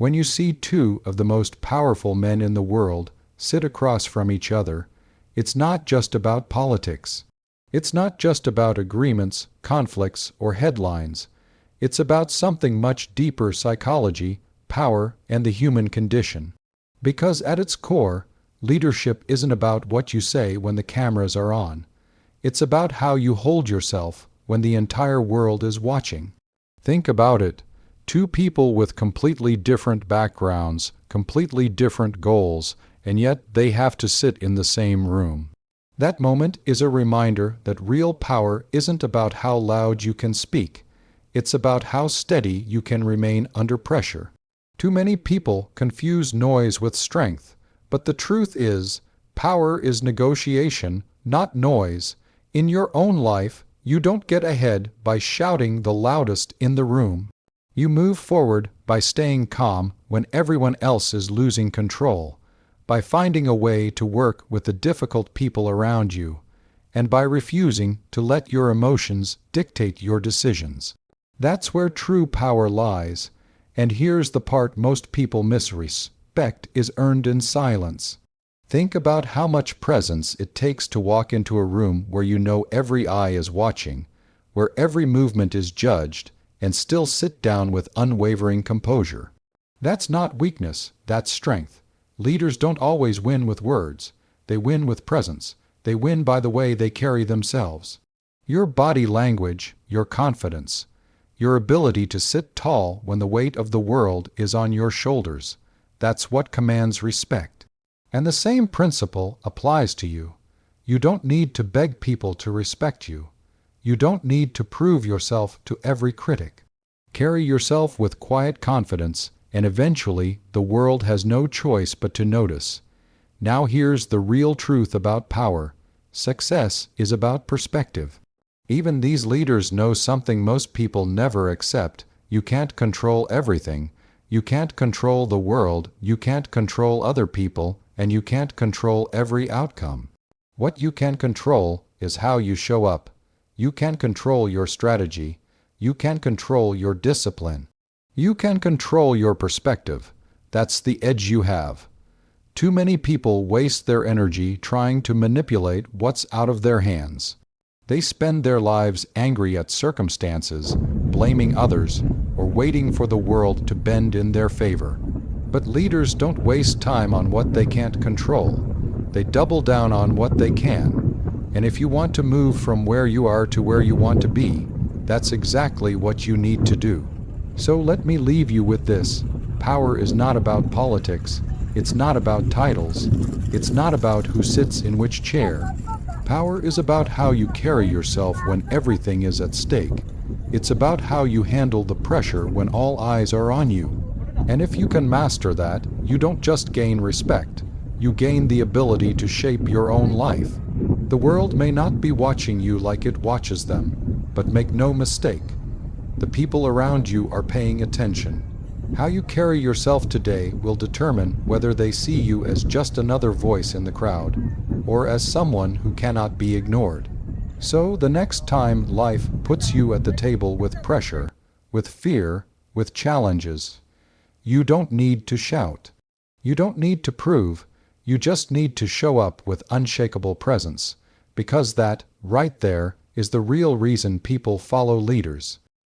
When you see two of the most powerful men in the world sit across from each other, it's not just about politics. It's not just about agreements, conflicts, or headlines. It's about something much deeper: psychology, power, and the human condition. Because at its core, leadership isn't about what you say when the cameras are on. It's about how you hold yourself when the entire world is watching. Think about it. Two people with completely different backgrounds, completely different goals, and yet they have to sit in the same room. That moment is a reminder that real power isn't about how loud you can speak. It's about how steady you can remain under pressure. Too many people confuse noise with strength, but the truth is, power is negotiation, not noise. In your own life, you don't get ahead by shouting the loudest in the room. You move forward by staying calm when everyone else is losing control, by finding a way to work with the difficult people around you, and by refusing to let your emotions dictate your decisions. That's where true power lies, and here's the part most people miss: respect is earned in silence. Think about how much presence it takes to walk into a room where you know every eye is watching, where every movement is judged, and still sit down with unwavering composure. That's not weakness, that's strength. Leaders don't always win with words. They win with presence. They win by the way they carry themselves. Your body language, your confidence, your ability to sit tall when the weight of the world is on your shoulders, that's what commands respect. And the same principle applies to you. You don't need to beg people to respect you. You don't need to prove yourself to every critic. Carry yourself with quiet confidence, and eventually the world has no choice but to notice. Now here's the real truth about power. Success is about perspective. Even these leaders know something most people never accept. You can't control everything. You can't control the world. You can't control other people. And you can't control every outcome. What you can control is how you show up. You can control your strategy. You can control your discipline. You can control your perspective. That's the edge you have. Too many people waste their energy trying to manipulate what's out of their hands. They spend their lives angry at circumstances, blaming others, or waiting for the world to bend in their favor. But leaders don't waste time on what they can't control. They double down on what they can. And if you want to move from where you are to where you want to be, that's exactly what you need to do. So let me leave you with this. Power is not about politics. It's not about titles. It's not about who sits in which chair. Power is about how you carry yourself when everything is at stake. It's about how you handle the pressure when all eyes are on you. And if you can master that, you don't just gain respect. You gain the ability to shape your own life. The world may not be watching you like it watches them, but make no mistake, the people around you are paying attention. How you carry yourself today will determine whether they see you as just another voice in the crowd, or as someone who cannot be ignored. So the next time life puts you at the table with pressure, with fear, with challenges, you don't need to shout. You don't need to prove. You just need to show up with unshakable presence, because that, right there, is the real reason people follow leaders.